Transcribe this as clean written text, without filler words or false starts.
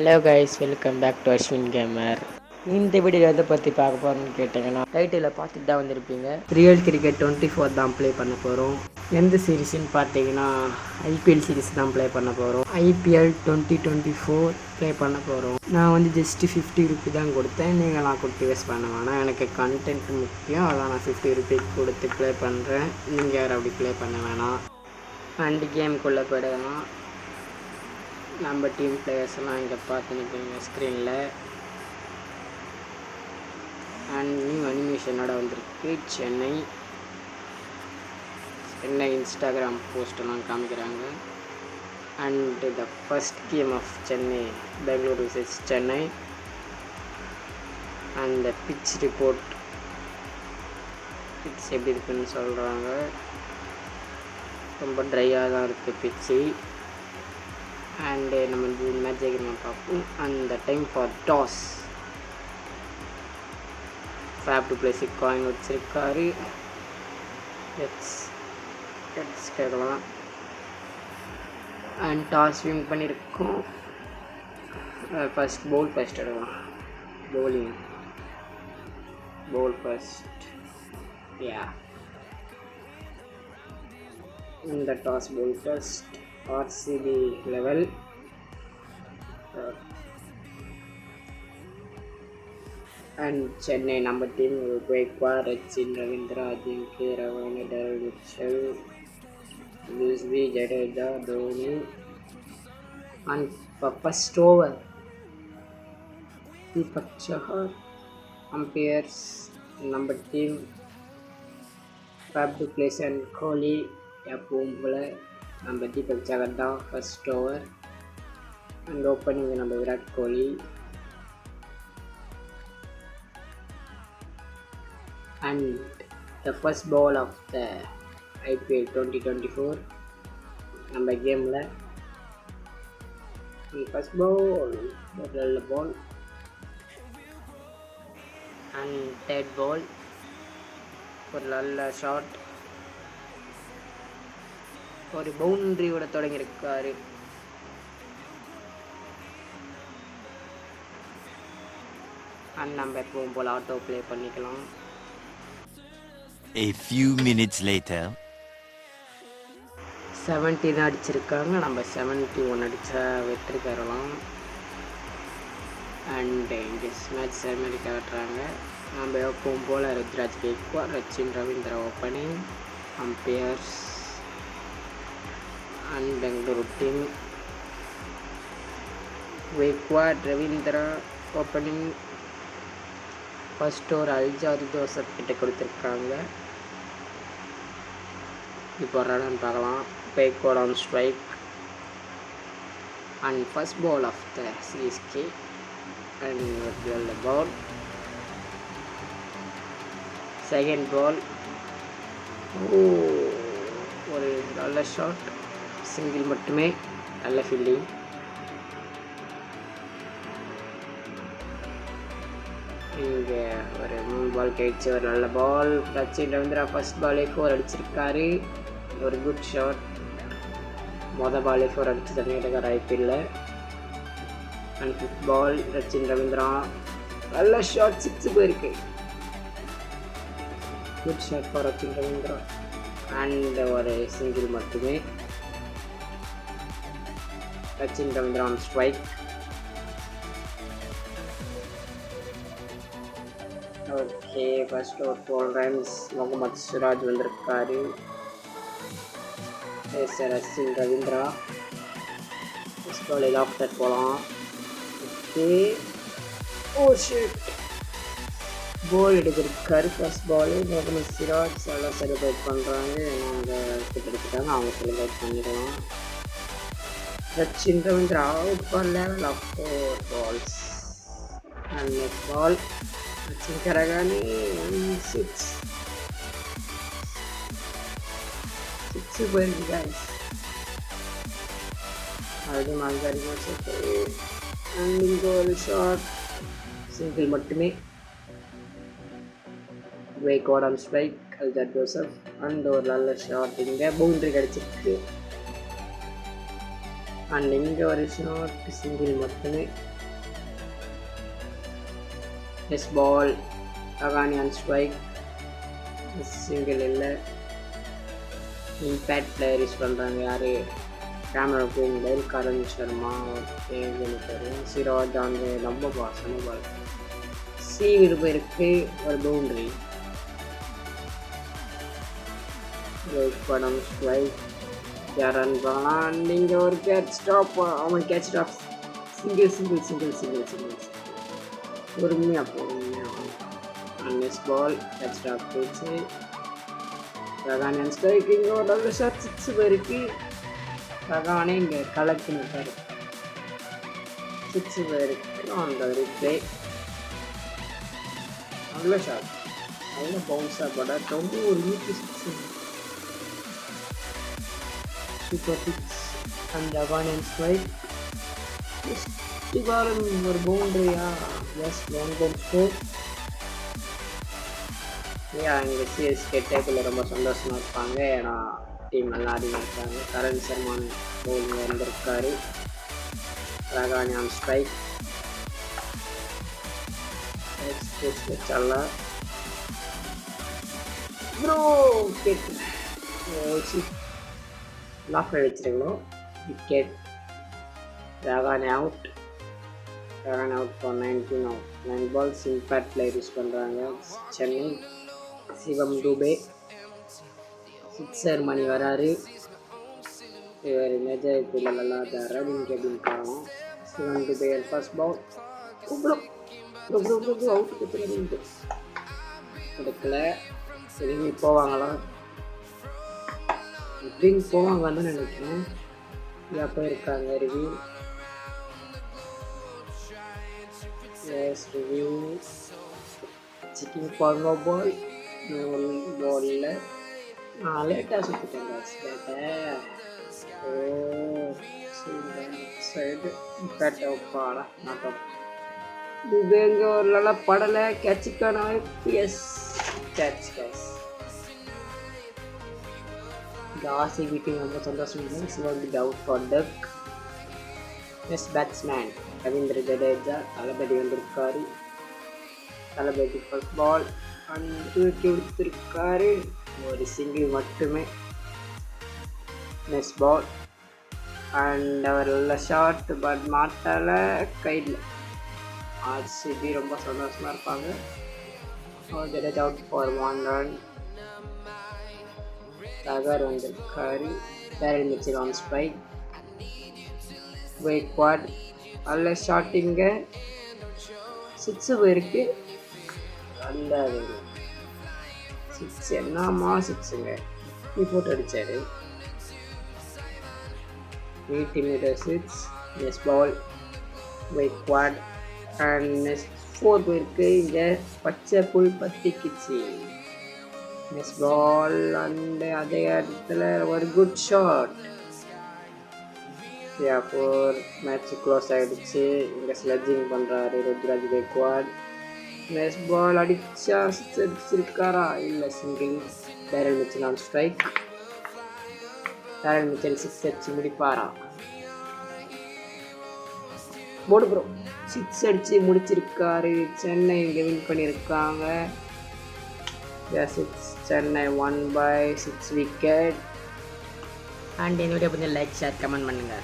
Hello guys, welcome back to Ashwin gamer. இந்த video எதை பற்றி பார்க்க போகிறோம்னு கேட்டிங்கன்னா, டைட்டில் பார்த்துட்டு தான் வந்திருப்பீங்க. ரியல் கிரிக்கெட் 24 தான் ப்ளே பண்ண போகிறோம். எந்த சீரீஸ்ன்னு பார்த்தீங்கன்னா ஐபிஎல் சீரீஸ் தான் ப்ளே பண்ண போகிறோம். ஐபிஎல் 2024 ப்ளே பண்ண போகிறோம். நான் வந்து ஜஸ்ட்டு 50 ருபி தான் கொடுத்தேன். நீங்களாம் கொடுத்து வேஸ்ட் பண்ண வேணாம். எனக்கு கண்டென்ட் முக்கியம். அதான் நான் 50 ருபி கொடுத்து ப்ளே பண்ணுறேன். நீங்கள் யாரும் அப்படி ப்ளே பண்ண வேணாம். அண்ட் கேமுக்குள்ளே போயிடலாம். நம்ம டீம் பிளேயர்ஸ் எல்லாம் இங்கே பார்த்துன்னு ஸ்க்ரீனில். அண்ட் நியூ அனிமேஷனோட வந்திருக்கு. சென்னை இன்ஸ்டாகிராம் போஸ்டெல்லாம் காமிக்கிறாங்க. And the first game of Chennai, Bangalore versus Chennai. And the pitch report, pitch எப்படி இருக்குன்னு சொல்கிறாங்க. ரொம்ப ட்ரையாக தான் இருக்குது பிச்சு. அண்டு நம்ம மேட்ச் ஜெயிக்கிறோம் பார்ப்போம். அந்த time for toss. Faf du Plessis coin வச்சுருக்காரு. எட்ஸ் கேட்கலாம். அண்ட் டாஸ் வின் பண்ணியிருக்கோம். ஃபர்ஸ்ட் எடுக்கலாம். Bowl first. இந்த toss bowl first. RCB level. And Chennai number team Gaikwad, Sachin, Ravindra, Ajinkya Rahane, Daryl Mitchell, Rizvi, Jadeja, Dhoni. And first over, Deepak Chahar. Umpires number team Fab du Plessis and Kohli. எப்பவும் போல நம்ம தீபக் சகர் தான் first over. And opening நம்ம Virat Kohli. And the first ball of the IPL 2024 நம்ம கேமில். First ball நல்ல பால். And third பால் ஒரு நல்ல ஷாட். ஒரு பவுண்ட்ரியோட தொடங்கியிருக்காரு. அண்ட் நம்ம எப்பவும் போல் ஆட்டோ ப்ளே பண்ணிக்கலாம். A few minutes later. 70 தான் அடிச்சிருக்காங்க. நம்ம 71 அடித்தா வெற்றி பெறலாம். அண்டு இங்கே மேட்ச் செரமனி காட்டுறாங்க. நம்ம எப்பவும் போல் Ruturaj Gaikwad, Sachin, Ravindra opening. Umpires and Bengaluru team Gaikwad, Ravindra opening. First over Alzarri Joseph கிட்ட கொடுத்துருக்காங்க. இப்போ ரன் பார்க்கலாம். Gaikwad on strike. And first ball of the CSK and the ball. Second ball. ஒரு நல்ல ஷாட். சிங்கிள் மட்டுமே. நல்ல ஃபீல்டிங். இங்கே ஒரு 3 பால் கழிச்சு ஒரு நல்ல பால். சச்சின் ரவீந்திரா ஃபர்ஸ்ட் பாலே 4 அடிச்சிருக்காரு. ஒரு குட் ஷாட். பாலே 4 அடிச்சு தண்ணிக்கிட்டு ஐபிஎல்ல. And fifth ball Sachin Ravindra நல்ல ஷாட். 6 போயிருக்கு. Good shot for Sachin Ravindra. And ஒரு சிங்கிள் மட்டுமே. Sachin Ravindra on strike. Okay, first over 12 runs. Mohammad Siraj வந்திருக்காரு. Sachin Ravindra first ball off that போலாம். Okay, shit, ball எடுத்திருக்காரு. ஃபர்ஸ்ட் பால் முகமது சிராஜ் எல்லாம் செலிப்ரேட் பண்ணுறாங்க. ஏன்னா அவங்க எடுத்துட்டாங்க, அவங்க செலிப்ரேட் பண்ணிடலாம். Sachin Ravindra out for level of 4 balls. And next ball Sachin Karagani 6 போயிருக்கு guys. அது மால்காரி வச்சுட்டு. அண்ட் இங்கே ஒரு ஷாட் சிங்கிள் மட்டுமே. Gaikwad on strike. Alzarri Joseph. And ஒரு நல்ல ஷாட். இங்கே பவுண்டரி கிடச்சிருக்கு. அண்ட் இங்கே ஒரு ஷாட் சிங்கிள் மட்டுமே. Yes ball Rahane on strike. Single இல்லை. இம்பேக்ட் பிளேயர் யூஸ் பண்ணுறாங்க யார்? கேமரா குயின்கள் கரண் சர்மா. ஓகே தெரியும். சிராஜ் ஆண்டு ரொம்ப பாசன பால். சி விருப்பம் இருக்கு. ஒரு பவுண்டரி. படம் ஸ்ட்ரைக். யாரன் பண்ணலாம். நீங்கள் ஒரு கேட்ச் ஸ்டாப். அவன் கேட்ச் ஸ்டாப். சிங்கிள் பொறுமையாக நெக்ஸ்ட் பால் கேட்ச் ஸ்டாப் போயிடுச்சு. ரகானி ஸ்ட்ரைக். இங்கே ஒரு நல்ல ஷாட். 6 பேருக்கு. ரகானே இங்கே கலக்கி நிற்காரு. 6 பேருக்கு அந்த ரிப்ளே. நல்ல ஷாட். நல்ல பவுன்ஸாக பட ரொம்ப ஒரு 6 சூப்பர் 6 அண்ட் ரகானி ஸ்ட்ரைக். ஒரு பவுண்டரியா? Yes, 1 goal score. இங்கே சிஎஸ்கே டேக்கில் ரொம்ப சந்தோஷமாக இருப்பாங்க. ஏன்னா டீம் நல்லா ஆடினா இருக்காங்க. கரண் சர்மான் பவுலிங் வந்திருக்காரு. Rahane on strike. வச்சாலாம் ப்ரோ விக்கெட். லாக் அடிச்சிருக்கணும். Wicket. Rahane out. Rahane out for 19 out. 9 balls. Impact player use பண்ணுறாங்க சென்னை. சிவம் டூபே. சிக்ஸர் மணி வராரு. இவர் மேஜர் ஐபிஎல் விளாடுறாரு. அப்படின்னு காரணம். Shivam Dube first ball. Out கொடுத்துருங்க. எடுக்கல. திரும்பி போவாங்களா? இப்படின்னு போவாங்கன்னு நினைக்கிறேன். எப்போ இருக்காங்க review? Yes review. Checking for no ball. பாலில் நான் லேட்டாக சுற்றிட்டேன். சைடு கட் அவுப்பாடா நாட்டம். இது எங்கே ஒரு நல்லா படலை. கேட்சுக்கான வாய்ப்பு. Yes catch. இந்த ஆர்சிபி டீம் ரொம்ப சந்தோஷம் இல்லை. Shivam out for duck. Yes batsman Ravindra Jadeja. தளபதி வந்திருக்காரு. தளபதி ஃபர்ஸ்ட் பால் தூக்கி கொடுத்துருக்காரு. ஒரு சிங்கிள் மட்டுமே. நெக்ஸ்ட் பால் அண்ட் அவர் நல்ல ஷார்ட் பட் மாட்டால கையில். ஆர்சிபி ரொம்ப சந்தோஷமாக இருப்பாங்க. Jadeja out for 1 run. Thakur வந்திருக்காரு. Daryl Mitchell on strike. Gaikwad நல்ல ஷாட்டிங்க. 6 பேருக்கு. நல்ல 6. என்னம்மா 6ங்க போட்டு அடித்தார். 80 meters 6. Next ball Gaikwad and next 4 பேருக்கு. இங்கே பச்சை புல் பத்திக்குச்சு. நெக்ஸ்ட் பால் அண்ட் அதே இடத்துல ஒரு குட் ஷாட். 4 மேட்ச் க்ளோஸ் ஆகிடுச்சு. இங்கே ஸ்லெட்ஜிங் பண்ணுறாரு ருத்ராஜ் வெய்க்வாட். நெக்ஸ்ட் பால் அடிச்சா 6 அடிச்சிருக்காரா? இல்லை, single. Daryl Mitchell on strike. Daryl Mitchell 6 அடிச்சு முடிப்பாரா? போடு ப்ரோ. 6 அடிச்சு முடிச்சிருக்காரு. சென்னை இங்கே வின் பண்ணியிருக்காங்க. 6 சென்னை 1/6 விக்கெட். அண்ட் இந்த வீடியோ கொஞ்சம் லைக் ஷேர் கமெண்ட் பண்ணுங்கள்.